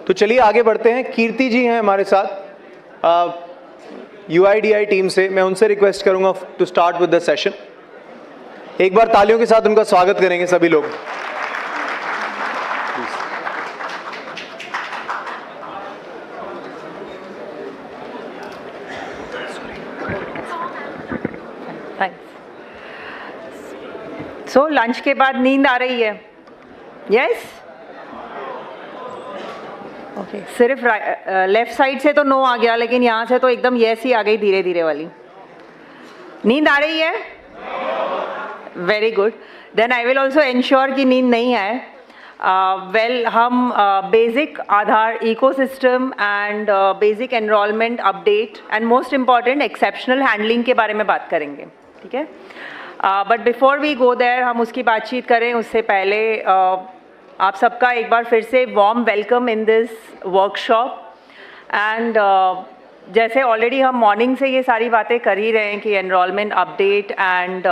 तो चलिए आगे बढ़ते हैं। कीर्ति जी हैं हमारे साथ UIDAI टीम से। मैं उनसे रिक्वेस्ट करूंगा to start with the session. एक बार तालियों के साथ उनका स्वागत करेंगे सभी लोग। सो लंच के बाद नींद आ रही है? यस? ओके, सिर्फ लेफ्ट साइड से तो नो आ गया, लेकिन यहाँ से तो एकदम यस ही आ गई, धीरे धीरे वाली। नींद आ रही है? Very good. Then I will also ensure कि नींद नहीं आए। हम basic Aadhaar ecosystem and basic enrolment update and most important exceptional handling के बारे में बात करेंगे, ठीक है? But before we go there, हम उसकी बातचीत करें उससे पहले आप सबका एक बार फिर से warm welcome in this workshop. And जैसे ऑलरेडी हम मॉर्निंग से ये सारी बातें कर ही रहे हैं कि enrolment update and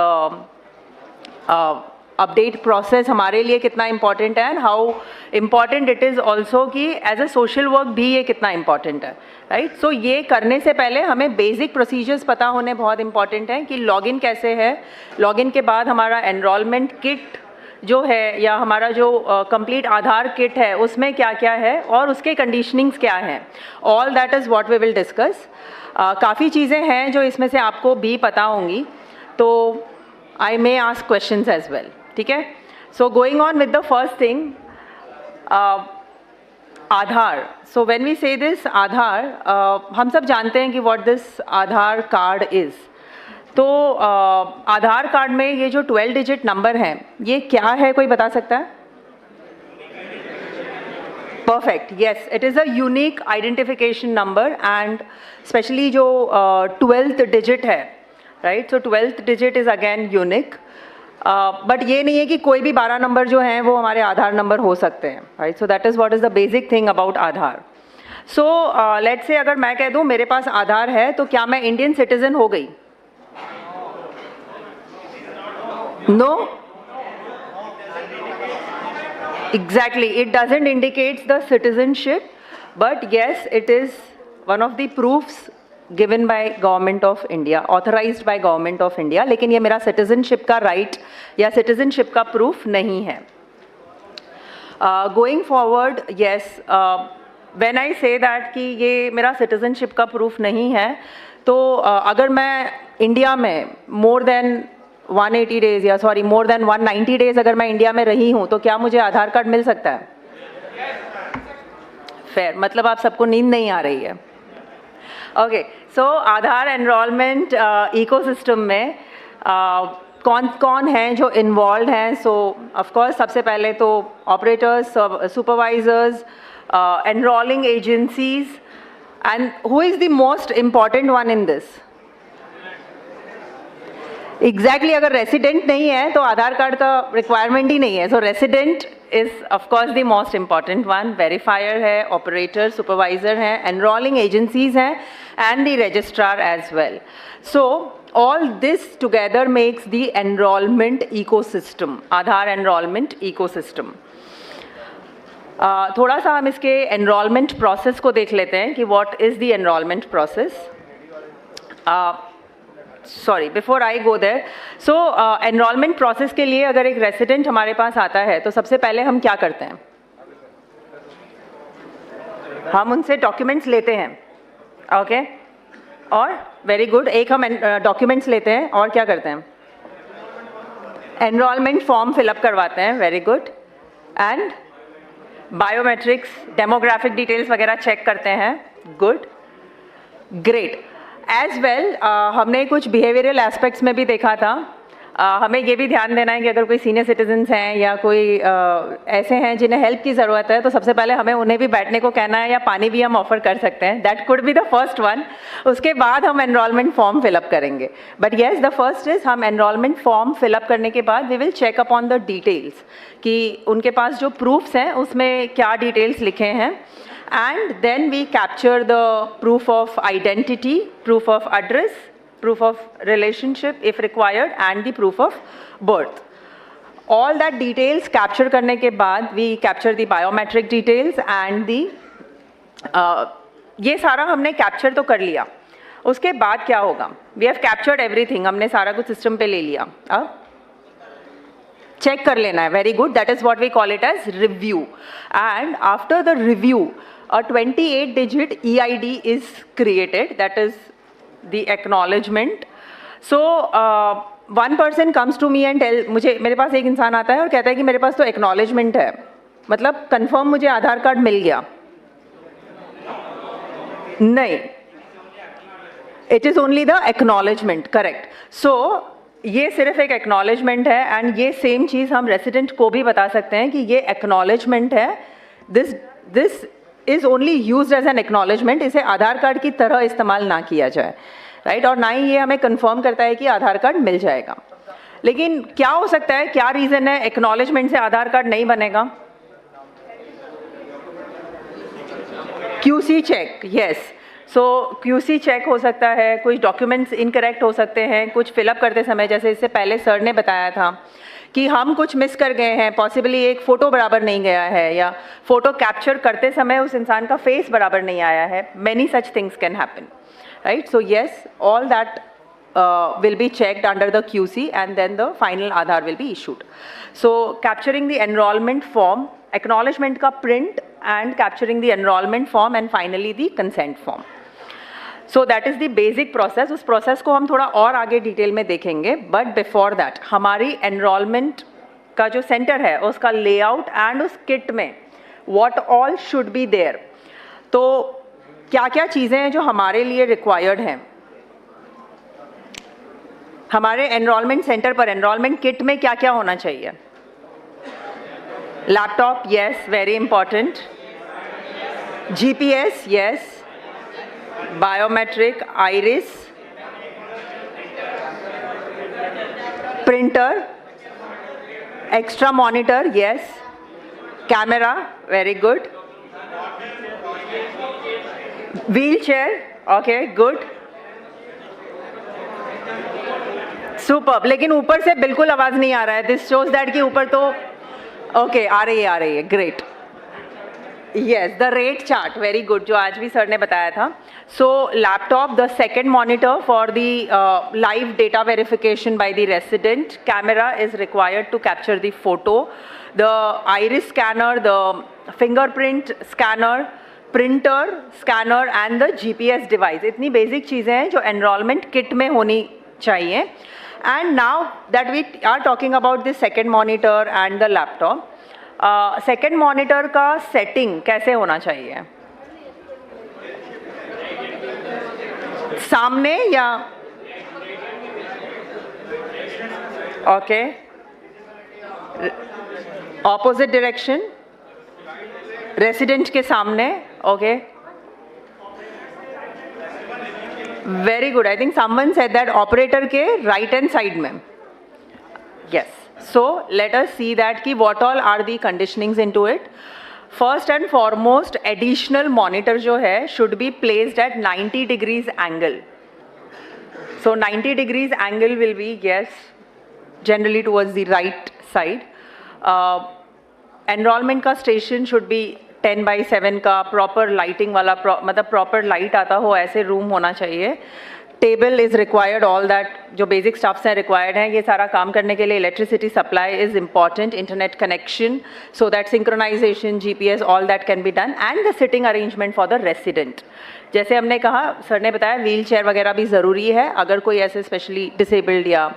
update process हमारे लिए कितना इम्पॉर्टेंट है and how important it is also कि एज अ सोशल वर्क भी ये कितना इम्पॉर्टेंट है, राइट? सो ये करने से पहले हमें बेसिक प्रोसीजर्स पता होने बहुत इम्पॉर्टेंट है कि लॉगिन कैसे है, लॉगिन के बाद हमारा एनरोलमेंट किट जो है या हमारा जो कंप्लीट आधार किट है उसमें क्या क्या है और उसके कंडीशनिंग्स क्या हैं। All that is what we will discuss. काफ़ी चीज़ें हैं जो इसमें से आपको भी पता होंगी, तो I may ask questions as well, ठीक है? So going on with the first thing, Aadhaar. So when we say this Aadhaar, हम सब जानते हैं कि what this Aadhaar card is. तो आधार कार्ड में ये जो 12 डिजिट नंबर हैं, ये क्या है, कोई बता सकता है? Perfect, yes, it is a unique identification number and specially जो 12th डिजिट है, right? So 12th digit is again unique. But ये नहीं है कि कोई भी 12 नंबर जो हैं वो हमारे आधार नंबर हो सकते हैं, right? So that is what is the basic thing about Aadhaar. So let's say अगर मैं कह दूँ मेरे पास आधार है, तो क्या मैं इंडियन सिटीजन हो गई? No? Exactly, it doesn't indicate the citizenship, but yes, it is one of the proofs given by Government of India, authorized by Government of India, लेकिन ये मेरा citizenship का right या citizenship का proof नहीं है। Going forward, yes, when I say that कि ये मेरा citizenship का proof नहीं है, तो अगर मैं इंडिया में more than 180 डेज या सॉरी मोर देन 190 डेज अगर मैं इंडिया में रही हूँ, तो क्या मुझे आधार कार्ड मिल सकता है? फेयर, मतलब आप सबको नींद नहीं आ रही है। ओके, सो आधार एनरोलमेंट इकोसिस्टम में कौन कौन हैं जो इन्वॉल्व हैं? सो ऑफ कोर्स सबसे पहले तो operators, supervisors, enrolling agencies, and who is the most important one in this? Exactly, अगर रेसिडेंट नहीं है तो आधार कार्ड का रिक्वायरमेंट ही नहीं है। So resident is of course the most important one. Verifier है, ऑपरेटर, सुपरवाइजर हैं, एनरोलिंग एजेंसीज हैं and the registrar as well. So all this together makes the enrolment ecosystem, Aadhaar enrolment ecosystem. थोड़ा सा हम इसके एनरोलमेंट प्रोसेस को देख लेते हैं कि what is the enrolment process. Sorry, before I go there, so enrolment process के लिए अगर एक रेसिडेंट हमारे पास आता है तो सबसे पहले हम क्या करते हैं? हम उनसे डॉक्यूमेंट्स लेते हैं, ओके? और वेरी गुड, एक हम डॉक्यूमेंट्स लेते हैं और क्या करते हैं? एनरोलमेंट फॉर्म फिलअप करवाते हैं, very good. And biometrics, demographic details वगैरह चेक करते हैं, गुड, ग्रेट। एज वेल हमने कुछ बिहेवियरल एस्पेक्ट्स में भी देखा था। हमें ये भी ध्यान देना है कि अगर कोई सीनियर सिटीजन्स हैं या कोई ऐसे हैं जिन्हें हेल्प की ज़रूरत है, तो सबसे पहले हमें उन्हें भी बैठने को कहना है या पानी भी हम ऑफर कर सकते हैं। That could be the first one. उसके बाद हम एनरोलमेंट फॉर्म फिलअप करेंगे। But yes, the first is हम एनरोलमेंट फॉर्म फिलअप करने के बाद we will check upon the details कि उनके पास जो प्रूफ्स हैं उसमें क्या डिटेल्स लिखे हैं। And then we capture the proof of identity, proof of address, proof of relationship if required, and the proof of birth. All that details capture करने के बाद we capture the biometric details and the ये सारा हमने capture तो कर लिया, उसके बाद क्या होगा? वी हैव कैप्चर्ड एवरीथिंग, हमने सारा कुछ सिस्टम पे ले लिया, अब चेक कर लेना है. Very good, that is what we call it as review. And after the review a 28 digit EID is created, that is the acknowledgement. So one person comes to me and tell, मुझे, मेरे पास एक इंसान आता है और कहता है कि मेरे पास तो acknowledgement है, मतलब कंफर्म मुझे आधार कार्ड मिल गया. नहीं, it is only the acknowledgement, correct. So ये सिर्फ एक acknowledgement है, एंड ये सेम चीज़ हम रेसिडेंट को भी बता सकते हैं कि ये acknowledgement है. This is only used as an acknowledgement. इसे आधार कार्ड की तरह इस्तेमाल ना किया जाए, राइट. और ना ही ये हमें कंफर्म करता है कि आधार कार्ड मिल जाएगा. लेकिन क्या हो सकता है, क्या रीज़न है एक्नॉलेजमेंट से आधार कार्ड नहीं बनेगा? QC check, yes. So QC check हो सकता है, कुछ डॉक्यूमेंट्स इनकरेक्ट हो सकते हैं, कुछ फिलअप करते समय, जैसे इससे पहले सर ने बताया था कि हम कुछ मिस कर गए हैं, पॉसिबली एक फ़ोटो बराबर नहीं गया है, या फ़ोटो कैप्चर करते समय उस इंसान का फेस बराबर नहीं आया है. Many such things can happen, right. So yes, all that will be checked under the QC and then the final Aadhaar will be issued. So capturing the enrollment form, acknowledgement का print and capturing the enrollment form and finally the consent form. So that is the basic process. उस process को हम थोड़ा और आगे detail में देखेंगे, but before that हमारी enrollment का जो center है उसका layout and उस kit में what all should be there. तो क्या क्या चीज़ें हैं जो हमारे लिए required हैं? हमारे एनरोलमेंट सेंटर पर एनरोलमेंट किट में क्या क्या होना चाहिए? Laptop, yes, very important. GPS, yes. Biometric, iris, printer, extra monitor, yes. Camera, very good. Wheel chair, okay, good, superb. लेकिन ऊपर से बिल्कुल आवाज नहीं आ रहा है. दिस शोज दैट कि ऊपर तो ओके आ रही है, great. Yes, the rate chart, very good, जो आज भी सर ने बताया था. So laptop, the second monitor for the live data verification by the resident. Camera is required to capture the photo. The iris scanner, the fingerprint scanner, printer scanner and the GPS device. इतनी basic चीज़ें हैं जो enrolment kit में होनी चाहिए. And now that we are talking about the second monitor and the laptop, second monitor का setting कैसे होना चाहिए? सामने या ओके, ऑपोजिट डायरेक्शन, रेसिडेंट के सामने, okay. Very good. I think someone said that operator के right hand side में. Yes. So let us see that कि what all are the conditionings into it. First and foremost, additional monitor जो है should be placed at 90 degrees angle. So 90 degrees angle will be, yes, generally towards the right side. Enrollment का station should be 10/7 का, proper lighting वाला, मतलब proper light आता हो ऐसे room होना चाहिए. Table is required, all that जो बेसिक स्टफ्स हैं रिक्वायर्ड हैं. ये सारा काम करने के लिए electricity supply is important, internet connection, so that synchronisation, GPS, all that can be done, and the sitting arrangement for the resident. जैसे हमने कहा, सर ने बताया, व्हील चेयर वगैरह भी ज़रूरी है. अगर कोई ऐसे स्पेशली डिसेबल्ड या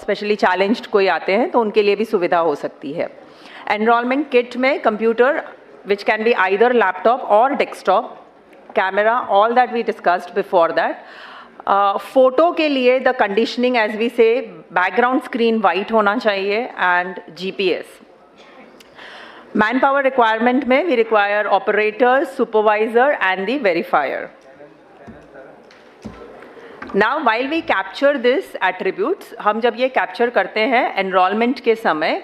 स्पेशली चैलेंज्ड कोई आते हैं तो उनके लिए भी सुविधा हो सकती है. एनरोलमेंट किट में computer, which can be either laptop or desktop, camera, all that we discussed before that. Photo के लिए the conditioning, as we say, background screen white होना चाहिए and GPS. Manpower requirement में we require operator, supervisor and the verifier. Now while we capture this attributes, हम जब ये capture करते हैं enrollment के समय,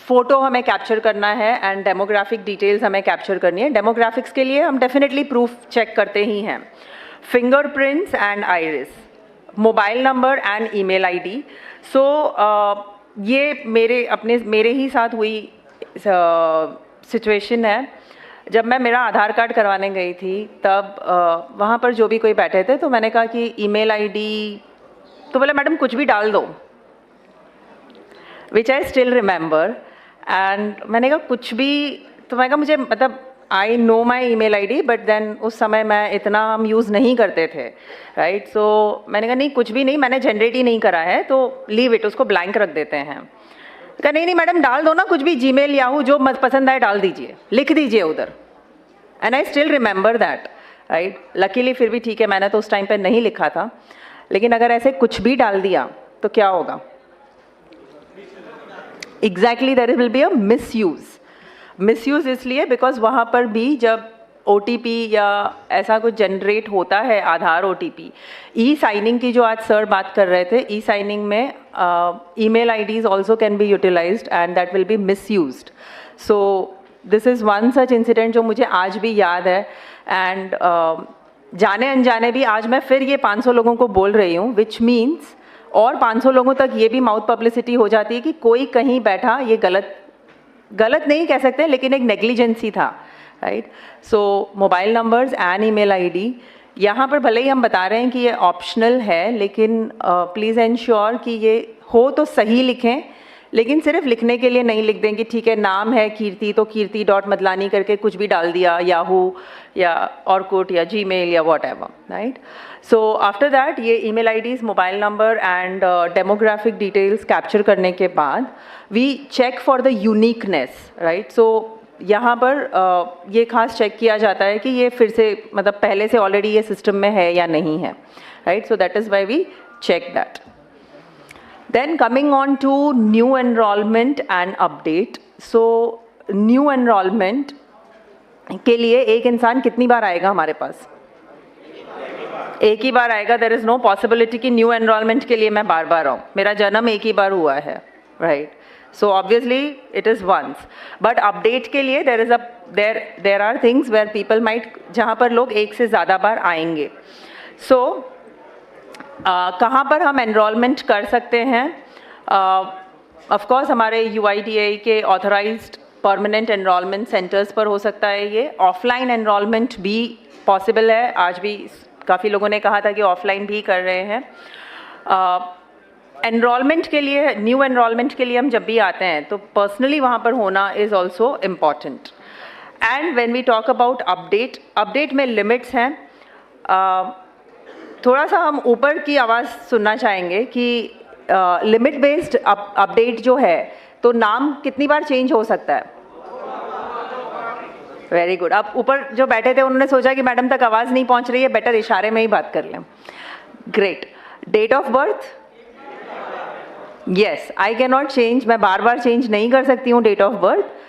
फ़ोटो हमें कैप्चर करना है एंड डेमोग्राफिक डिटेल्स हमें कैप्चर करनी है. डेमोग्राफिक्स के लिए हम डेफिनेटली प्रूफ चेक करते ही हैं. Fingerprints and iris, mobile number and email ID. सो ये मेरे ही साथ हुई सिचुएशन है. जब मैं मेरा आधार कार्ड करवाने गई थी तब वहाँ पर जो भी कोई बैठे थे तो मैंने कहा कि ईमेल आईडी, तो बोले मैडम कुछ भी डाल दो, which I still remember. And मैंने कहा कुछ भी, तो मैंने कहा मुझे मतलब I know my email ID, but then उस समय मैं इतना हम यूज़ नहीं करते थे, राइट। सो मैंने कहा नहीं कुछ भी नहीं, मैंने जनरेट ही नहीं करा है तो लीव इट, उसको ब्लैंक रख देते हैं। कहा नहीं मैडम डाल दो ना कुछ भी, जीमेल याहू जो पसंद आए डाल दीजिए, लिख दीजिए उधर। And I still remember that, right. Luckily फिर भी ठीक है, मैंने तो उस टाइम पे नहीं लिखा था, लेकिन अगर ऐसे कुछ भी डाल दिया तो क्या होगा? Exactly there will be a misuse इसलिए बिकॉज वहाँ पर भी जब OTP या ऐसा कुछ जनरेट होता है, आधार OTP, ई साइनिंग की जो आज सर बात कर रहे थे, ई साइनिंग में email IDs also can be utilised and that will be misused. So this is one such incident जो मुझे आज भी याद है। एंड जाने अनजाने भी आज मैं फिर ये 500 लोगों को बोल रही हूँ, विच मीन्स और 500 लोगों तक ये भी माउथ पब्लिसिटी हो जाती है कि कोई कहीं बैठा, ये गलत नहीं कह सकते लेकिन एक नेग्लिजेंसी था, right. So mobile numbers and email ID, यहाँ पर भले ही हम बता रहे हैं कि ये ऑप्शनल है, लेकिन प्लीज़ एंश्योर कि ये हो तो सही लिखें, लेकिन सिर्फ लिखने के लिए नहीं लिख दें कि ठीक है नाम है कीर्ति तो कीर्ति डॉट मदलानी करके कुछ भी डाल दिया, याहू या ऑर्कुट या जीमेल या whatever, right. So after that ये email IDs, mobile number and demographic details capture करने के बाद we check for the uniqueness, right. So यहाँ पर ये खास चेक किया जाता है कि ये फिर से मतलब पहले से ऑलरेडी ये सिस्टम में है या नहीं है, right. So that is why we check that. Then coming on to new enrollment and update. So new enrollment के लिए एक इंसान कितनी बार आएगा हमारे पास? एक ही बार आएगा। देयर इज़ नो पॉसिबिलिटी कि न्यू एनरोलमेंट के लिए मैं बार बार आऊँ। मेरा जन्म एक ही बार हुआ है, right. So obviously it is once, but update के लिए there are things where people might, जहाँ पर लोग एक से ज़्यादा बार आएंगे। सो कहाँ पर हम एनरोलमेंट कर सकते हैं? ऑफ कोर्स हमारे UIDAI के ऑथराइज्ड परमानेंट एनरोलमेंट सेंटर्स पर हो सकता है ये। ऑफलाइन एनरोलमेंट भी पॉसिबल है। आज भी काफ़ी लोगों ने कहा था कि ऑफलाइन भी कर रहे हैं। एनरोलमेंट के लिए, न्यू एनरोलमेंट के लिए हम जब भी आते हैं तो पर्सनली वहाँ पर होना is also important. And when we talk about update में लिमिट्स हैं। थोड़ा सा हम ऊपर की आवाज़ सुनना चाहेंगे कि लिमिट बेस्ड अपडेट जो है तो नाम कितनी बार चेंज हो सकता है? Very good. अब ऊपर जो बैठे थे उन्होंने सोचा कि मैडम तक आवाज़ नहीं पहुंच रही है, बेटर इशारे में ही बात कर लें। Great. Date of birth, yes, I can not change, मैं बार बार चेंज नहीं कर सकती हूँ date of birth.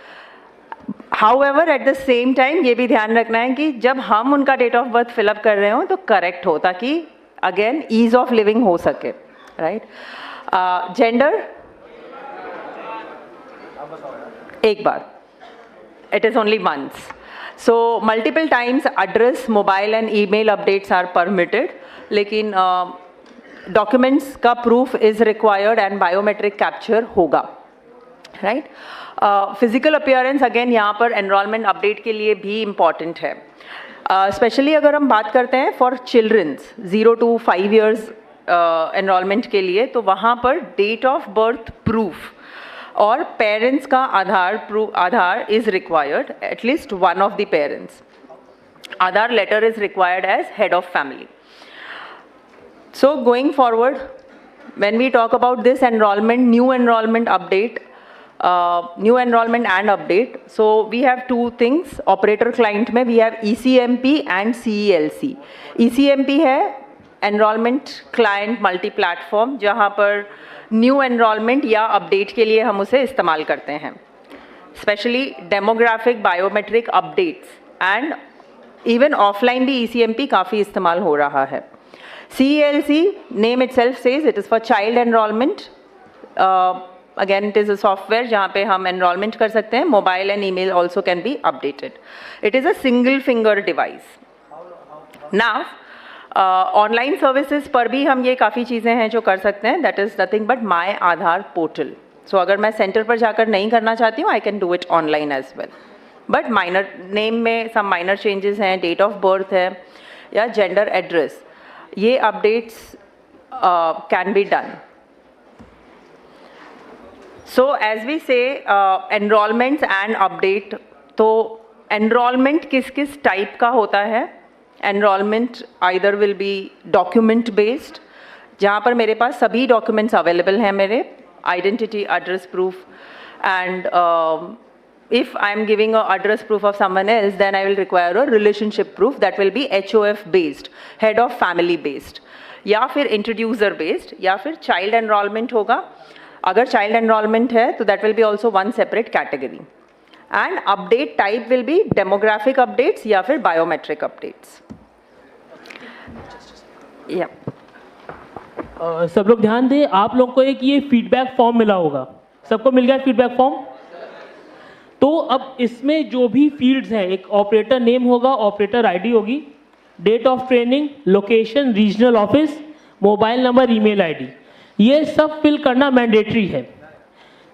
However at the same time ये भी ध्यान रखना है कि जब हम उनका डेट ऑफ बर्थ फिलअप कर रहे हो तो करेक्ट हो, ताकि अगेन ईज ऑफ लिविंग हो सके, राइट। जेंडर एक बार, it is only once. So multiple times address, mobile and email updates are permitted, लेकिन documents का proof is required and biometric capture होगा, right? Physical appearance again यहाँ पर enrollment update के लिए भी important है। Especially अगर हम बात करते हैं for children's 0 to 5 years enrollment के लिए, तो वहाँ पर date of birth proof और पेरेंट्स का Aadhaar is required, at least one of the parents. Aadhaar letter is required as head of family. So going forward, when we talk about this enrolment, new enrolment update, new enrolment and update, so we have two things. Operator client में we have ECMP and CELC। ECMP है enrolment client multi platform, जहाँ पर new enrolment या update के लिए हम उसे इस्तेमाल करते हैं। Specially demographic, biometric updates and even offline भी ECMP काफ़ी इस्तेमाल हो रहा है। CELC, name itself says it is for child enrolment. Again it is a software जहाँ पे हम एनरोलमेंट कर सकते हैं। Mobile and email also can be updated. It is a single finger device. Now online services पर भी हम ये काफ़ी चीज़ें हैं जो कर सकते हैं। That is nothing but my Aadhaar portal. So अगर मैं सेंटर पर जाकर नहीं करना चाहती हूँ, I can do it online as well, but minor name में सम माइनर चेंजेस हैं, डेट ऑफ बर्थ है या जेंडर एड्रेस, ये updates can be done. So as we say enrollments and update, तो enrollment किस किस टाइप का होता है? Enrollment either will be document based, जहाँ पर मेरे पास सभी documents available हैं मेरे, identity, address proof, and if I am giving a address proof of someone else, then I will require a relationship proof that will be HOF based, head of family based, या फिर introducer based, या फिर child enrollment होगा. अगर child enrolment है तो that will B also one separate category. And update type will be demographic updates या फिर बायोमेट्रिक अपडेट्स. या सब लोग ध्यान दें, आप लोग को एक ये फीडबैक फॉर्म मिला होगा, सबको मिल गया फीडबैक फॉर्म? तो अब इसमें जो भी फील्ड्स हैं, एक ऑपरेटर नेम होगा, ऑपरेटर आईडी होगी, date of training, location, regional office, mobile number, email ID, ये सब फिल करना मैंडेटरी है.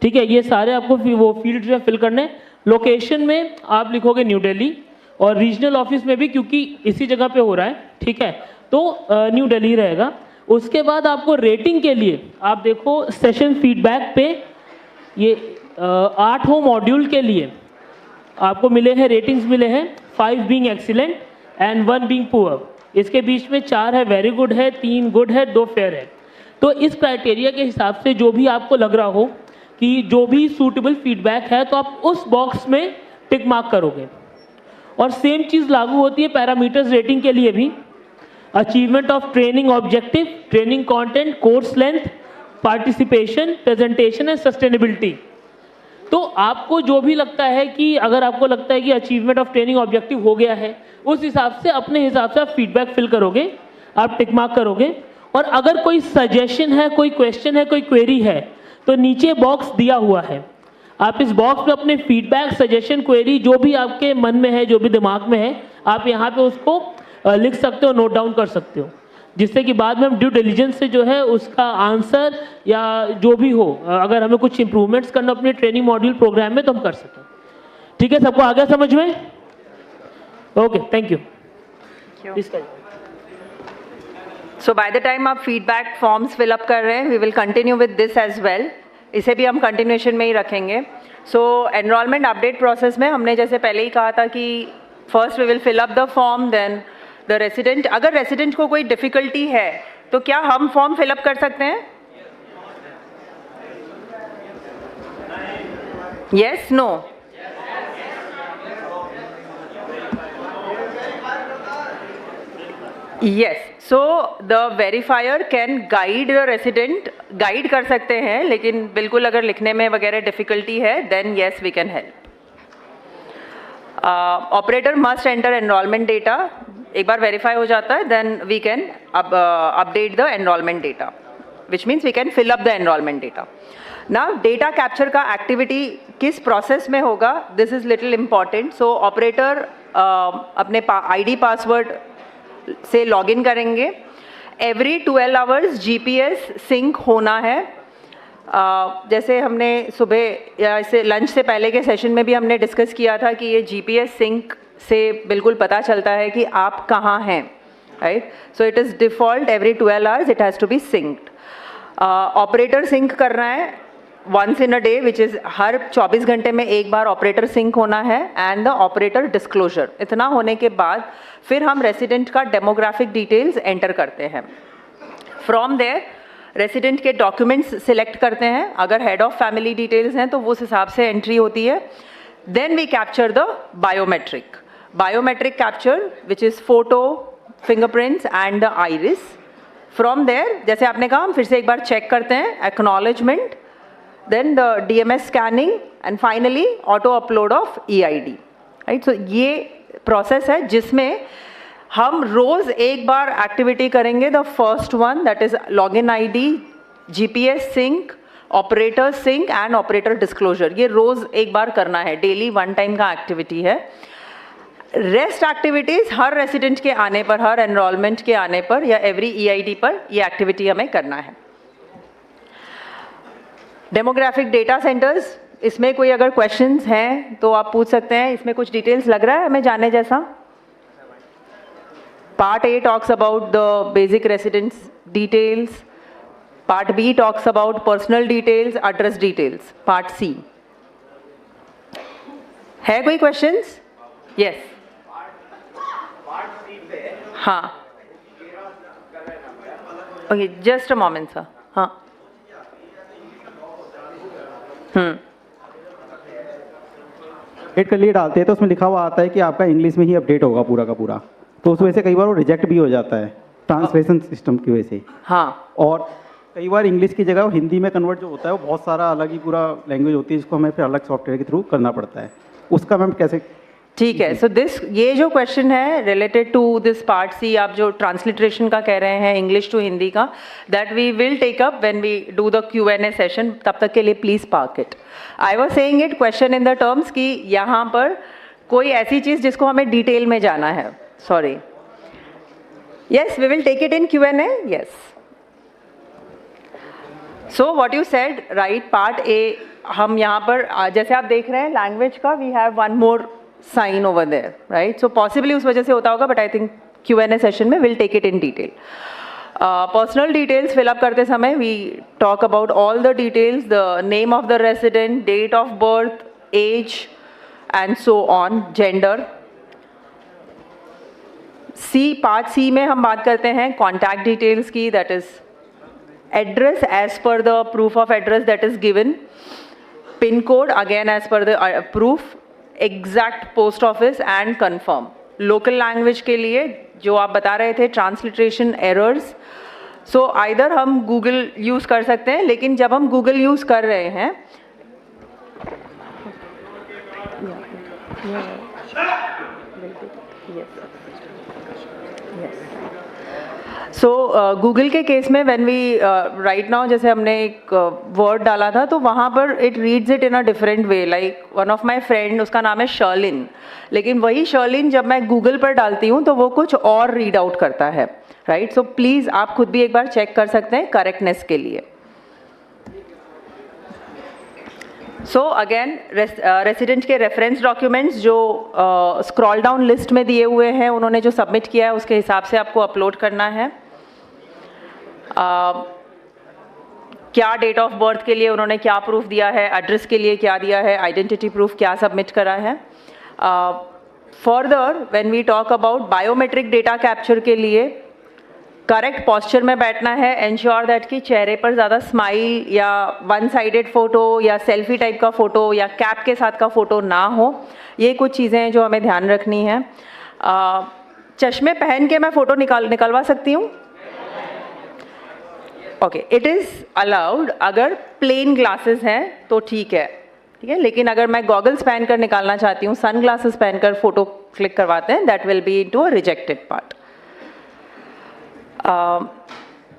ठीक है, ये सारे आपको वो फील्ड्स में फिल करने. लोकेशन में आप लिखोगे न्यू दिल्ली, और रीजनल ऑफिस में भी क्योंकि इसी जगह पे हो रहा है, ठीक है, तो न्यू दिल्ली रहेगा. उसके बाद आपको रेटिंग के लिए आप देखो सेशन फीडबैक पे ये 8 मॉड्यूल के लिए आपको मिले हैं रेटिंग्स मिले हैं, 5 being excellent and 1 being poor. इसके बीच में 4 है वेरी गुड है, 3 गुड है, 2 फेयर है. तो इस क्राइटेरिया के हिसाब से जो भी आपको लग रहा हो कि जो भी सूटेबल फीडबैक है तो आप उस बॉक्स में टिक मार्क करोगे. और सेम चीज़ लागू होती है पैरामीटर्स रेटिंग के लिए भी. Achievement of training objective, training content, course length, participation, presentation and sustainability. तो आपको जो भी लगता है कि अगर आपको लगता है कि अचीवमेंट ऑफ ट्रेनिंग ऑब्जेक्टिव हो गया है, उस हिसाब से अपने हिसाब से आप फीडबैक फिल करोगे, आप टिक मार्क करोगे. और अगर कोई सजेशन है, कोई क्वेश्चन है, कोई क्वेरी है, तो नीचे बॉक्स दिया हुआ है, आप इस बॉक्स में अपने फीडबैक, सजेशन, क्वेरी जो भी आपके मन में है, जो भी दिमाग में है, आप यहाँ पे उसको लिख सकते हो, नोट डाउन कर सकते हो, जिससे कि बाद में हम ड्यू डिलिजेंस से जो है उसका आंसर या जो भी हो, अगर हमें कुछ इंप्रूवमेंट्स करना अपने ट्रेनिंग मॉड्यूल प्रोग्राम में तो हम कर सकें. ठीक है, सबको आ गया समझ में? Okay, thank you. So by the time आप फीडबैक फॉर्म्स फिलअप कर रहे हैं, we will continue with this as well. इसे भी हम कंटिन्यूएशन में ही रखेंगे. सो एनरोलमेंट अपडेट प्रोसेस में हमने जैसे पहले ही कहा था कि first we will fill up the form, then the resident. अगर रेसिडेंट को कोई डिफिकल्टी है तो क्या हम फॉर्म फिलअप कर सकते हैं? Yes, no? Yes, so the verifier can guide the resident, guide कर सकते हैं, लेकिन बिल्कुल अगर लिखने में वगैरह डिफिकल्टी है then yes we can help. Operator must enter enrollment data. एक बार verify हो जाता है then we can update the enrollment data, which means we can fill up the enrollment data. Now data capture का activity किस process में होगा? This is little important. So operator अपने ID password से लॉगिन करेंगे. एवरी 12 आवर्स GPS सिंक होना है. जैसे हमने सुबह या इसे लंच से पहले के सेशन में भी हमने डिस्कस किया था कि ये GPS सिंक से बिल्कुल पता चलता है कि आप कहाँ हैं, right? So it is default every 12 hours it has to be synced. Operator sync करना है once in a day, which is हर 24 घंटे में एक बार ऑपरेटर सिंक होना है. And the operator disclosure. इतना होने के बाद फिर हम रेसिडेंट का डेमोग्राफिक डिटेल्स एंटर करते हैं. फ्रॉम देयर रेसिडेंट के डॉक्यूमेंट्स सिलेक्ट करते हैं. अगर हेड ऑफ फैमिली डिटेल्स हैं तो वो उस हिसाब से एंट्री होती है. Then we capture the biometric capture which is photo, fingerprints and the iris. From there जैसे आपने कहा हम फिर से एक बार चेक करते हैं, acknowledgement, then the DMS scanning and finally auto upload of EID, right? So ये process है जिसमें हम रोज एक बार एक्टिविटी करेंगे. The first one that is login ID, GPS sync, operator sync and operator disclosure. ये रोज एक बार करना है, डेली 1 टाइम का एक्टिविटी है. रेस्ट एक्टिविटीज हर रेसिडेंट के आने पर, हर एनरोलमेंट के आने पर या एवरी EID पर ये एक्टिविटी हमें करना है. डेमोग्राफिक डेटा सेंटर्स इसमें कोई अगर क्वेश्चंस हैं तो आप पूछ सकते हैं. इसमें कुछ डिटेल्स लग रहा है हमें जानने जैसा. Part A talks about the basic residence details. Part B talks about personal details, address details. Part C है कोई क्वेश्चंस? यस. हाँ, okay, just a moment sir. हाँ. अपडेट के लिए डालते हैं तो उसमें लिखा हुआ आता है कि आपका इंग्लिश में ही अपडेट होगा पूरा का पूरा, तो उस वजह से कई बार वो रिजेक्ट भी हो जाता है ट्रांसलेशन सिस्टम की वजह से. हाँ. और कई बार इंग्लिश की जगह वो हिंदी में कन्वर्ट जो होता है वो बहुत सारा अलग ही पूरा लैंग्वेज होती है, जिसको हमें फिर अलग सॉफ्टवेयर के थ्रू करना पड़ता है. उसका मैम कैसे? ठीक है. सो ये जो क्वेश्चन है related to this part C, आप जो ट्रांसलिट्रेशन का कह रहे हैं इंग्लिश टू हिंदी का, that we will take up when we do the Q&A session. तब तक के लिए please park it. I was saying it question in the terms कि यहाँ पर कोई ऐसी चीज जिसको हमें डिटेल में जाना है. Sorry. Yes, we will take it in Q&A. Yes. So what you said right. Part A हम यहाँ पर जैसे आप देख रहे हैं लैंग्वेज का, we have one more sign over there, right? So possibly उस वजह से होता होगा, but I think Q&A session में we'll take it in detail. Personal details fill up करते समय we talk about all the details, the name of the resident, date of birth, age, and so on, gender. Part C में हम बात करते हैं contact details की, that is address as per the proof of address that is given, pin code again as per the proof, exact post office and confirm. Local language के लिए जो आप बता रहे थे ट्रांसलिट्रेशन एरर्स, सो आइदर हम Google use कर सकते हैं, लेकिन जब हम गूगल यूज़ कर रहे हैं सो गूगल के केस में व्हेन वी राइट नाउ जैसे हमने एक वर्ड डाला था तो वहाँ पर it reads it in a different way. Like one of my friend, उसका नाम है शर्लिन, लेकिन वही शर्लिन जब मैं गूगल पर डालती हूँ तो वो कुछ और रीड आउट करता है. राइट. सो प्लीज़ आप खुद भी एक बार चेक कर सकते हैं करेक्टनेस के लिए. सो अगेन रेसिडेंट के रेफरेंस डॉक्यूमेंट्स जो स्क्रॉल डाउन लिस्ट में दिए हुए हैं, उन्होंने जो सबमिट किया है उसके हिसाब से आपको अपलोड करना है. क्या डेट ऑफ बर्थ के लिए उन्होंने क्या प्रूफ दिया है, एड्रेस के लिए क्या दिया है, आइडेंटिटी प्रूफ क्या सबमिट करा है. Further when we talk about biometric data capture के लिए करेक्ट पॉस्चर में बैठना है. एंश्योर दैट कि चेहरे पर ज़्यादा स्माइल या वन साइडेड फ़ोटो या सेल्फी टाइप का फ़ोटो या कैप के साथ का फ़ोटो ना हो. ये कुछ चीज़ें हैं जो हमें ध्यान रखनी है. चश्मे पहन के मैं फ़ोटो निकलवा सकती हूँ. ओके, इट इज़ अलाउड अगर प्लेन ग्लासेस हैं तो ठीक है, ठीक है. लेकिन अगर मैं गॉगल्स पहन कर निकालना चाहती हूँ, सन ग्लासेस पहनकर फ़ोटो क्लिक करवाते हैं, that will B into a rejected part.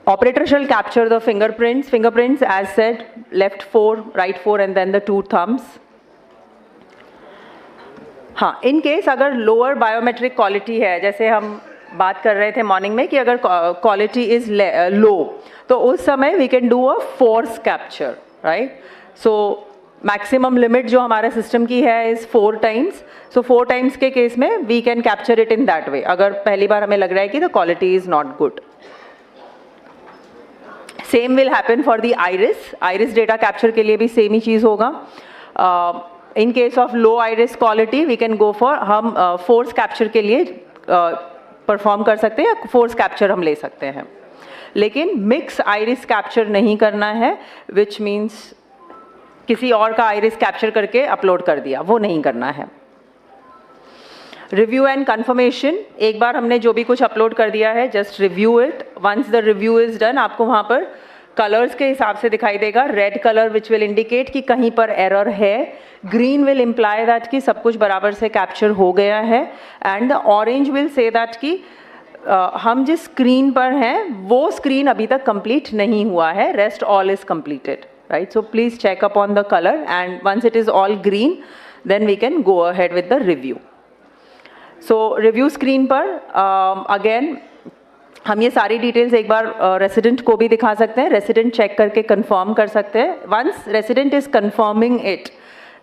Operator shall capture the fingerprints as said, left 4, right 4 and then the 2 thumbs. हाँ, इन केस अगर लोअर बायोमेट्रिक क्वालिटी है, जैसे हम बात कर रहे थे मॉर्निंग में कि अगर क्वालिटी इज लो तो उस समय we can do a force capture. Right. So maximum limit जो हमारे सिस्टम की है इज 4 times. सो 4 times के केस में we can capture it in that way, अगर पहली बार हमें लग रहा है कि the quality is not good. Same will happen for the iris data capture के लिए भी सेम ही चीज़ होगा. In case of low iris quality we can go for, हम फोर्स कैप्चर के लिए परफॉर्म कर सकते हैं या फोर्स कैप्चर हम ले सकते हैं, लेकिन मिक्स आइरिस कैप्चर नहीं करना है, विच मीन्स किसी और का आइरिस कैप्चर करके अपलोड कर दिया, वो नहीं करना है. रिव्यू एंड कंफर्मेशन, एक बार हमने जो भी कुछ अपलोड कर दिया है just review it. Once the review is done आपको वहाँ पर कलर्स के हिसाब से दिखाई देगा. Red colour which will indicate कि कहीं पर एरर है, ग्रीन विल इम्प्लाई दैट कि सब कुछ बराबर से कैप्चर हो गया है, and the orange will say that कि हम जिस स्क्रीन पर हैं वो स्क्रीन अभी तक कंप्लीट नहीं हुआ है, rest all is completed. Right. So please check upon the colour and once it is all green then we can go ahead with the review. So review screen पर again हम ये सारी details एक बार resident को भी दिखा सकते हैं. रेसिडेंट चेक करके कंफर्म कर सकते हैं. Once resident is confirming it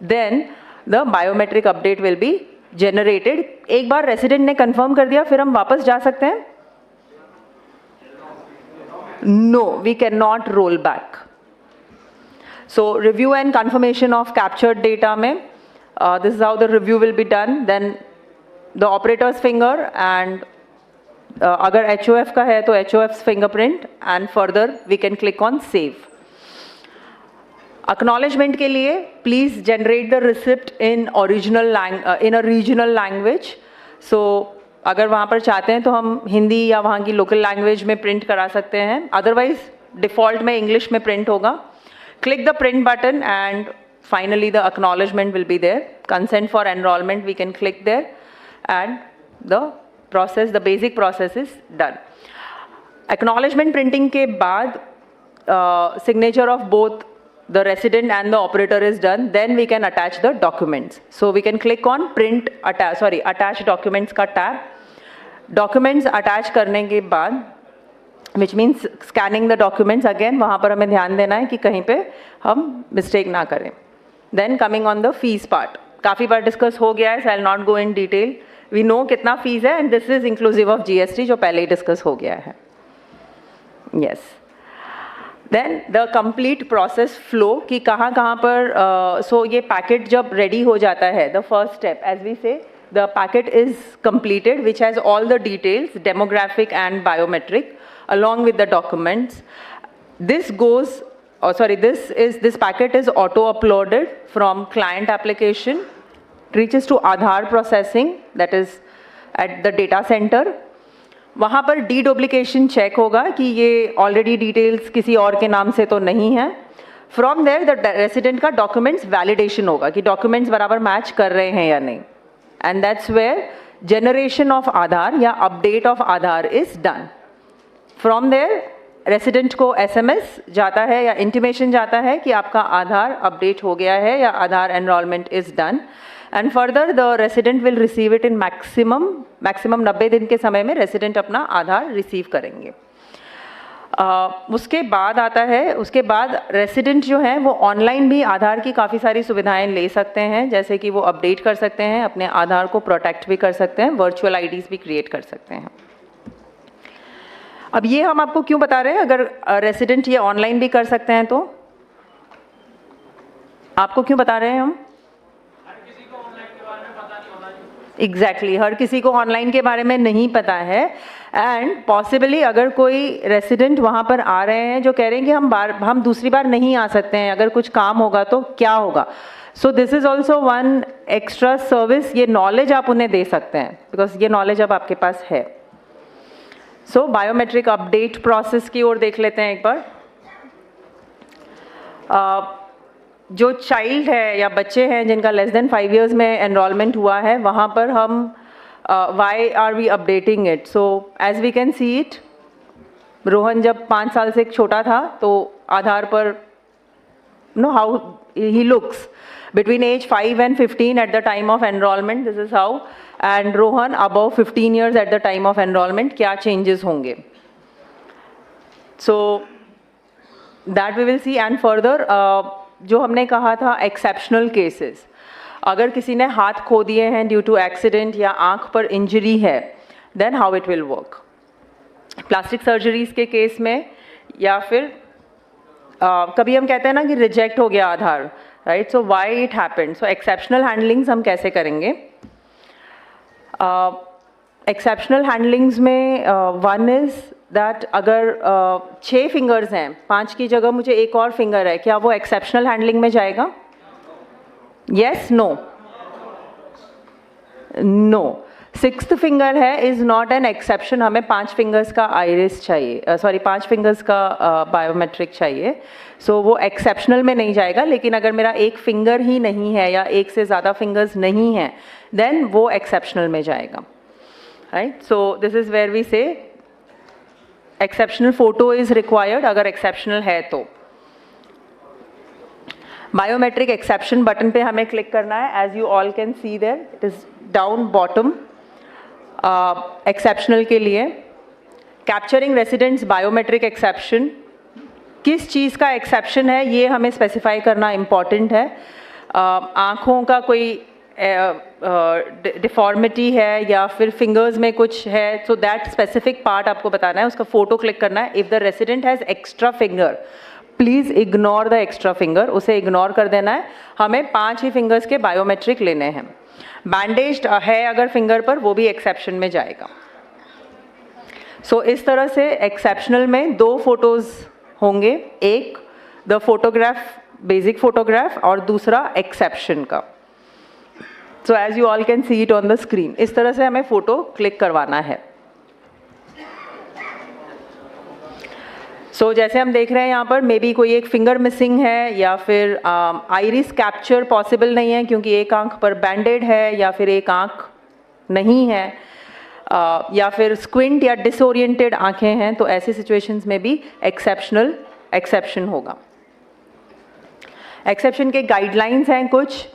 then the biometric update will be generated. एक बार resident ने confirm कर दिया फिर हम वापस जा सकते हैं? No, we cannot roll back. So review and confirmation of captured data में this is how the review will be done. Then the operator's finger and अगर HOF का है तो HOF's fingerprint and further we can click on save. Acknowledgement के लिए please generate the receipt in a regional language. So अगर वहाँ पर चाहते हैं तो हम हिंदी या वहाँ की local language में print करा सकते हैं. Otherwise default में English में print होगा. Click the print button and finally the acknowledgement will be there. Consent for enrollment we can click there and the basic process is done. Acknowledgement printing के बाद signature of both the resident and the operator is done, then we can attach the documents. So we can click on attach documents का tab. Documents attach करने के बाद which means scanning the documents again, वहाँ पर हमें ध्यान देना है कि कहीं पे हम mistake ना करें. Then coming on the fees part, काफ़ी बार discuss हो गया है, so I'll not go in detail. We know कितना fees है and this is inclusive of GST जो पहले ही discuss हो गया है. Yes. Then the complete process flow कि कहाँ पर so ये packet जब ready हो जाता है, the first step as we say, the packet is completed which has all the details, demographic and biometric along with the documents. This packet is auto uploaded from client application, reaches to Aadhaar processing, that is at the data center. वहाँ पर deduplication check होगा कि ये already details किसी और के नाम से तो नहीं है. From there the resident का documents validation होगा कि documents बराबर match कर रहे हैं या नहीं. And that's where generation of Aadhaar या update of Aadhaar is done. From there resident को SMS जाता है या intimation जाता है कि आपका आधार update हो गया है या आधार enrollment is done. And further the resident will receive it in maximum 90 दिन के समय में resident अपना आधार receive करेंगे. उसके बाद आता है, उसके बाद resident जो हैं वो online भी आधार की काफ़ी सारी सुविधाएं ले सकते हैं, जैसे कि वो update कर सकते हैं, अपने आधार को protect भी कर सकते हैं, virtual IDs भी create कर सकते हैं. अब ये हम आपको क्यों बता रहे हैं? अगर रेसिडेंट ये ऑनलाइन भी कर सकते हैं तो आपको क्यों बता रहे हैं हम? एग्जैक्टली, हर किसी को ऑनलाइन के बारे में नहीं पता है. एंड पॉसिबली अगर कोई रेसिडेंट वहाँ पर आ रहे हैं जो कह रहे हैं कि हम दूसरी बार नहीं आ सकते हैं, अगर कुछ काम होगा तो क्या होगा. सो this is also one extra service. ये नॉलेज आप उन्हें दे सकते हैं बिकॉज ये नॉलेज अब आपके पास है. सो बायोमेट्रिक अपडेट प्रोसेस की ओर देख लेते हैं एक बार. जो चाइल्ड है या बच्चे हैं जिनका लेस देन 5 years में एनरोलमेंट हुआ है, वहाँ पर हम why are we updating it. So as we can see it, Rohan जब 5 साल से छोटा था तो आधार पर no how he looks between age 5 and 15 at the time of enrollment, this is how, and Rohan above 15 years at the time of enrollment, क्या changes होंगे. So that we will see. And further जो हमने कहा था exceptional cases, अगर किसी ने हाथ खो दिए हैं due to accident या आँख पर injury है, then how it will work. Plastic surgeries के केस में या फिर कभी हम कहते हैं ना कि रिजेक्ट हो गया Aadhaar, right. So why it happened. So exceptional handlings हम कैसे करेंगे? एक्सेप्शनल हैंडलिंग्स में वन इज़ दैट अगर 6 फिंगर्स हैं, 5 की जगह मुझे एक और फिंगर है, क्या वो एक्सेप्शनल हैंडलिंग में जाएगा? Yes, no, no. 6th finger है इज़ नॉट एन एक्सेप्शन. हमें 5 फिंगर्स का आइरिस चाहिए, 5 फिंगर्स का बायोमेट्रिक चाहिए. सो वो एक्सेप्शनल में नहीं जाएगा. लेकिन अगर मेरा एक फिंगर ही नहीं है या एक से ज़्यादा फिंगर्स नहीं हैं, देन वो एक्सेप्शनल में जाएगा, right. So this is where we say exceptional photo is required अगर एक्सेप्शनल है तो. बायोमेट्रिक एक्सेप्शन बटन पे हमें क्लिक करना है. As you all can see there, it is down bottom. Exceptional के लिए कैप्चरिंग रेसिडेंट्स बायोमेट्रिक एक्सेप्शन, किस चीज़ का एक्सेप्शन है ये हमें स्पेसिफाई करना इम्पॉर्टेंट है. आँखों का कोई डिफॉर्मिटी है या फिर फिंगर्स में कुछ है, सो दैट स्पेसिफिक पार्ट आपको बताना है, उसका फोटो क्लिक करना है. If the resident has extra finger, please ignore the extra finger, उसे इग्नोर कर देना है. हमें 5 ही फिंगर्स के बायोमेट्रिक लेने हैं. बैंडेज्ड है अगर फिंगर पर, वो भी एक्सेप्शन में जाएगा. सो इस तरह से एक्सेप्शनल में 2 फोटोज़ होंगे, एक द फोटोग्राफ, बेसिक फोटोग्राफ, और दूसरा एक्सेप्शन का. So as you all can see it on the screen, इस तरह से हमें फोटो क्लिक करवाना है. सो जैसे हम देख रहे हैं यहाँ पर, मे बी कोई एक फिंगर मिसिंग है या फिर आइरिस कैप्चर पॉसिबल नहीं है क्योंकि एक आंख पर बैंडेड है, या फिर एक आंख नहीं है, या फिर स्क्विंट या डिसोरिएंटेड आंखें हैं, तो ऐसी सिचुएशंस में भी एक्सेप्शन होगा. एक्सेप्शन के गाइडलाइंस हैं कुछ.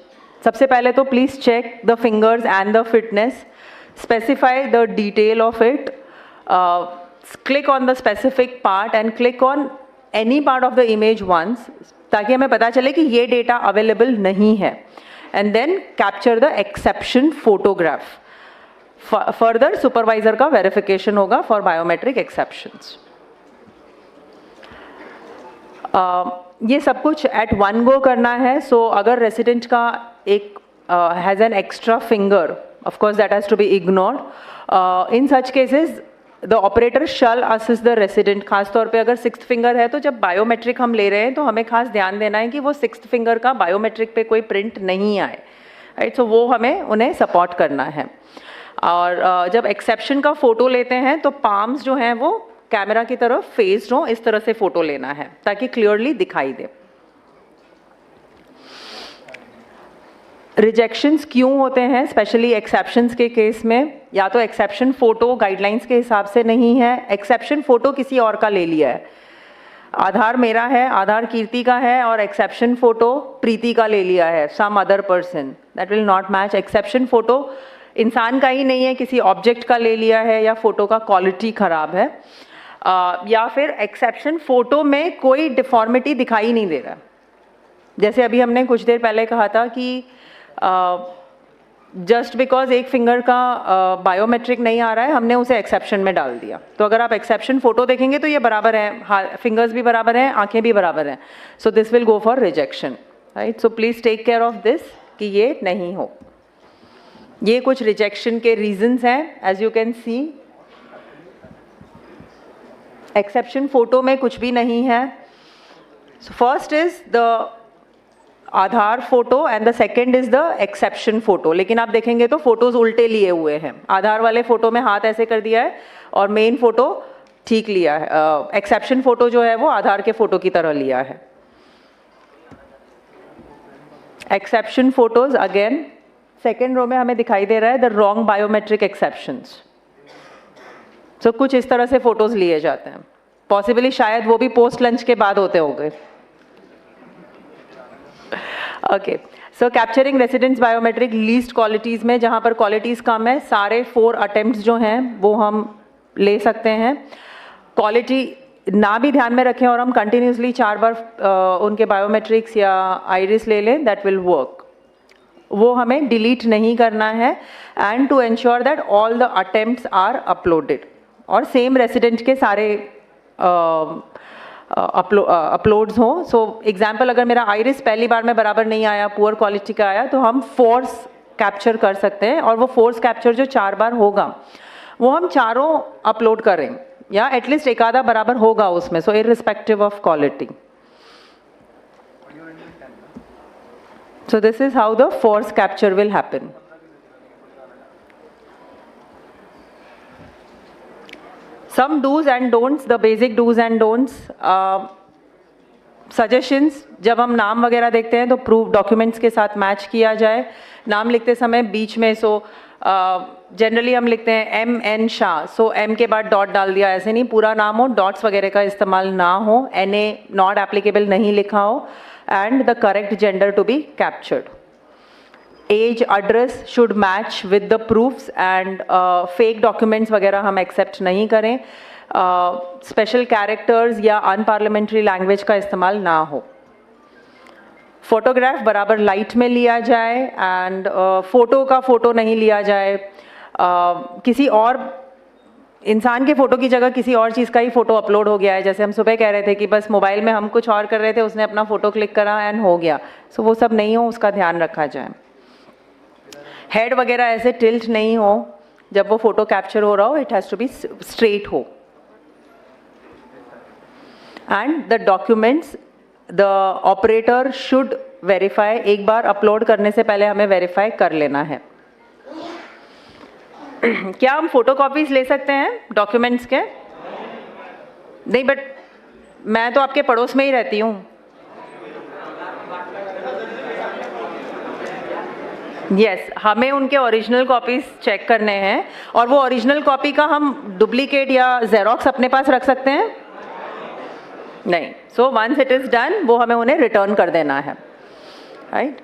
सबसे पहले तो please check the fingers and the fitness, specify the detail of it, click on the specific part and click on any part of the image once, ताकि हमें पता चले कि ये डेटा अवेलेबल नहीं है. and then capture the exception photograph. Further supervisor का verification होगा फॉर बायोमेट्रिक एक्सेप्शंस. ये सब कुछ एट वन गो करना है. सो अगर रेसिडेंट का एक has an extra finger, of course that has to be ignored. In such cases the operator shall assist the resident. खासतौर पे अगर 6th फिंगर है, तो जब बायोमेट्रिक हम ले रहे हैं तो हमें खास ध्यान देना है कि वो 6th फिंगर का बायोमेट्रिक पे कोई प्रिंट नहीं आए, राइट. सो वो हमें उन्हें सपोर्ट करना है. और जब एक्सेप्शन का फ़ोटो लेते हैं तो पाम्स जो हैं वो कैमरा की तरफ फेस्ड हों, इस तरह से फ़ोटो लेना है ताकि क्लियरली दिखाई दे. रिजेक्शंस क्यों होते हैं स्पेशली एक्सेप्शंस के केस में? या तो एक्सेप्शन फ़ोटो गाइडलाइंस के हिसाब से नहीं है, एक्सेप्शन फ़ोटो किसी और का ले लिया है. आधार मेरा है, आधार कीर्ति का है, और एक्सेप्शन फ़ोटो प्रीति का ले लिया है, some other person. That will not match. Exception photo इंसान का ही नहीं है, किसी ऑब्जेक्ट का ले लिया है, या फ़ोटो का क्वालिटी ख़राब है, या फिर एक्सेप्शन फ़ोटो में कोई डिफॉर्मिटी दिखाई नहीं दे रहा. जैसे अभी हमने कुछ देर पहले कहा था कि जस्ट बिकॉज एक फिंगर का बायोमेट्रिक नहीं आ रहा है, हमने उसे एक्सेप्शन में डाल दिया. तो अगर आप एक्सेप्शन फ़ोटो देखेंगे तो ये बराबर है, फिंगर्स भी बराबर हैं, आंखें भी बराबर हैं. So this will go for rejection, right. So please take care of this कि ये नहीं हो. ये कुछ रिजेक्शन के रीजंस हैं. As you can see, exception photo में कुछ भी नहीं है. So first is the Aadhaar photo and the second is the exception photo. लेकिन आप देखेंगे तो फोटोज उल्टे लिए हुए हैं. आधार वाले फोटो में हाथ ऐसे कर दिया है और मेन फोटो ठीक लिया है. एक्सेप्शन फोटो जो है वो आधार के फोटो की तरह लिया है. Exception photos again second row में हमें दिखाई दे रहा है the wrong biometric exceptions. So कुछ इस तरह से फोटोज लिए जाते हैं. पॉसिबली शायद वो भी पोस्ट लंच के बाद होते होंगे. Okay. So capturing residents biometric least qualities में, जहाँ पर क्वालिटीज़ कम है, सारे 4 अटेम्प्ट्स जो हैं वो हम ले सकते हैं. क्वालिटी ना भी ध्यान में रखें और हम कंटिन्यूसली 4 बार उनके बायोमेट्रिक्स या आइरिस ले लें, दैट विल वर्क. वो हमें डिलीट नहीं करना है. And to ensure that all the attempts are uploaded, और सेम रेसिडेंट के सारे अपलोड्स हों. सो एग्जाम्पल, अगर मेरा आइरिस पहली बार में बराबर नहीं आया, पुअर क्वालिटी का आया, तो हम फोर्स कैप्चर कर सकते हैं, और वो फोर्स कैप्चर जो 4 बार होगा वो हम चारों अपलोड करें, या एटलीस्ट एक आधा बराबर होगा उसमें. So irrespective of quality. So this is how the force capture will happen. Some do's and don'ts, the basic do's and don'ts. Suggestions, जब हम नाम वगैरह देखते हैं तो प्रूफ डॉक्यूमेंट्स के साथ मैच किया जाए. नाम लिखते समय बीच में, सो जनरली हम लिखते हैं MN शाह, सो M के बाद डॉट डाल दिया, ऐसे नहीं. पूरा नाम हो, डॉट्स वगैरह का इस्तेमाल ना हो, NA नॉट एप्लीकेबल नहीं लिखा हो, and the correct gender to be captured. Age, address should match with the proofs, and fake documents वगैरह हम एक्सेप्ट नहीं करें. स्पेशल कैरेक्टर्स या अनपार्लियामेंट्री लैंग्वेज का इस्तेमाल ना हो. फोटोग्राफ बराबर लाइट में लिया जाए एंड फ़ोटो का फ़ोटो नहीं लिया जाए, किसी और इंसान के फ़ोटो की जगह किसी और चीज़ का ही फ़ोटो अपलोड हो गया है। जैसे हम सुबह कह रहे थे कि बस मोबाइल में हम कुछ और कर रहे थे, उसने अपना फ़ोटो क्लिक करा एंड हो गया। सो वो सब नहीं हो, उसका ध्यान रखा जाए। हेड वगैरह ऐसे टिल्ट नहीं हो जब वो फ़ोटो कैप्चर हो रहा हो, it has to be straight हो। And the documents the operator should verify, एक बार अपलोड करने से पहले हमें वेरीफाई कर लेना है। क्या हम फोटो कॉपीज ले सकते हैं डॉक्यूमेंट्स के? नहीं, बट मैं तो आपके पड़ोस में ही रहती हूँ। यस, हमें उनके ओरिजिनल कॉपीज चेक करने हैं और वो ओरिजिनल कॉपी का हम डुप्लीकेट या जेरोक्स अपने पास रख सकते हैं? नहीं। So once it is done, वो हमें उन्हें रिटर्न कर देना है, right?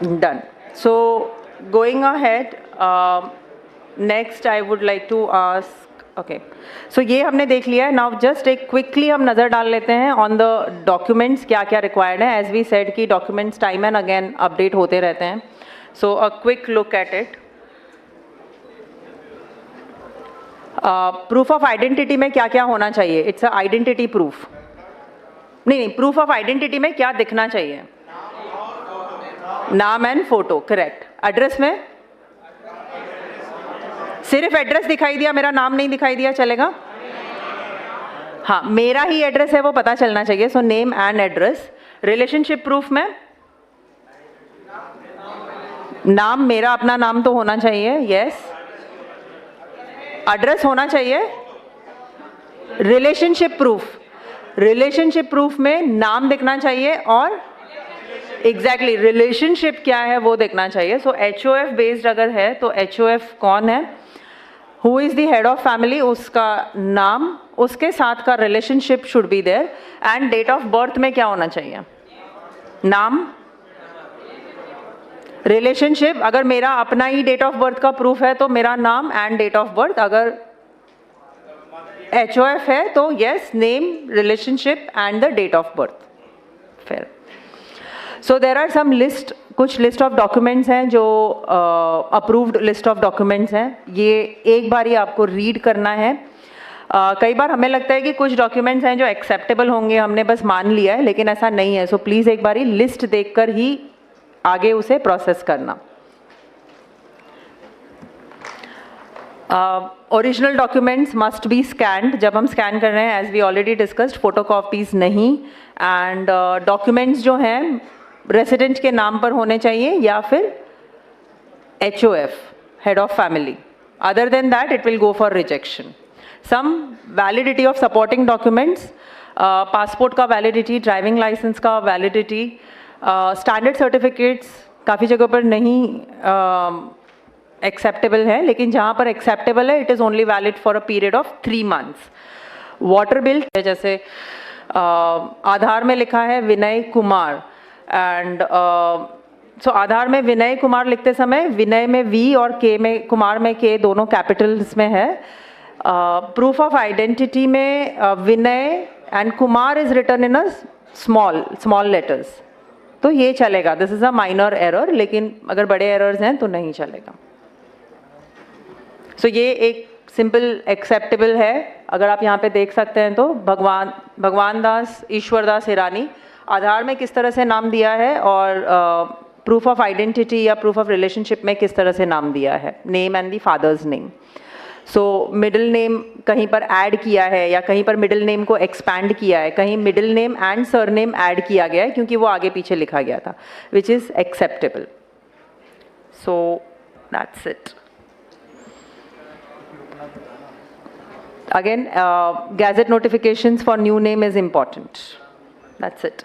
Done. So going ahead, next I would like to ask, okay, so ये हमने देख लिया है। नाउ जस्ट एक क्विकली हम नज़र डाल लेते हैं ऑन द डॉक्यूमेंट्स, क्या क्या रिक्वायर्ड है। एज वी सेड कि documents time and again update होते रहते हैं। So a quick look at it. Proof of identity में क्या क्या होना चाहिए? It's a identity proof. नहीं, प्रूफ ऑफ आइडेंटिटी में क्या दिखना चाहिए? नाम एंड फोटो, करेक्ट। एड्रेस में सिर्फ एड्रेस दिखाई दिया, मेरा नाम नहीं दिखाई दिया, चलेगा? हाँ, मेरा ही एड्रेस है वो पता चलना चाहिए। So name and address. Relationship proof में नाम, मेरा अपना नाम तो होना चाहिए, यस। एड्रेस होना चाहिए। रिलेशनशिप प्रूफ, रिलेशनशिप प्रूफ में नाम दिखना चाहिए और एग्जैक्टली रिलेशनशिप क्या है वो देखना चाहिए। सो HOF बेस्ड अगर है तो HOF कौन है, who is the head of family, उसका नाम, उसके साथ का relationship should be there. And date of birth में क्या होना चाहिए? नाम, रिलेशनशिप। अगर मेरा अपना ही डेट ऑफ बर्थ का प्रूफ है तो मेरा नाम एंड डेट ऑफ बर्थ। अगर HOF है तो yes, name, relationship and the date of birth. फिर so there are some list, कुछ लिस्ट ऑफ डॉक्यूमेंट्स हैं जो अप्रूव्ड लिस्ट ऑफ डॉक्यूमेंट्स हैं। ये एक बार ही आपको रीड करना है। कई बार हमें लगता है कि कुछ डॉक्यूमेंट्स हैं जो एक्सेप्टेबल होंगे, हमने बस मान लिया है, लेकिन ऐसा नहीं है। सो प्लीज़ एक बार ही लिस्ट देखकर ही आगे उसे प्रोसेस करना। Original documents must be scanned. जब हम स्कैन कर रहे हैं, as we already discussed, photo copies नहीं। एंड डॉक्यूमेंट्स जो हैं रेसिडेंट के नाम पर होने चाहिए या फिर HOF, head of family. Other than that it will go for rejection. Some validity of supporting documents, passport का वैलिडिटी, ड्राइविंग लाइसेंस का वैलिडिटी, स्टैंडर्ड सर्टिफिकेट्स काफ़ी जगहों पर नहीं एक्सेप्टेबल है, लेकिन जहाँ पर एक्सेप्टेबल है it is only valid for a period of 3 months। Water bill, जैसे आधार में लिखा है विनय कुमार, एंड सो आधार में विनय कुमार लिखते समय विनय में V और K में, कुमार में K, दोनों कैपिटल्स में है। प्रूफ ऑफ आइडेंटिटी में Vinay and Kumar is written in a small letters, तो ये चलेगा। This is a minor error, लेकिन अगर बड़े एरर्स हैं तो नहीं चलेगा। सो ये एक सिंपल एक्सेप्टेबल है। अगर आप यहाँ पे देख सकते हैं तो भगवान दास ईश्वर दास हिरानी, आधार में किस तरह से नाम दिया है और प्रूफ ऑफ आइडेंटिटी या प्रूफ ऑफ रिलेशनशिप में किस तरह से नाम दिया है, name and the father's name. So middle name कहीं पर ऐड किया है या कहीं पर मिडिल नेम को एक्सपैंड किया है, कहीं middle name and surname add किया गया है क्योंकि वो आगे पीछे लिखा गया था, which is acceptable. So that's it. Again, gazette notifications for new name is important. That's it.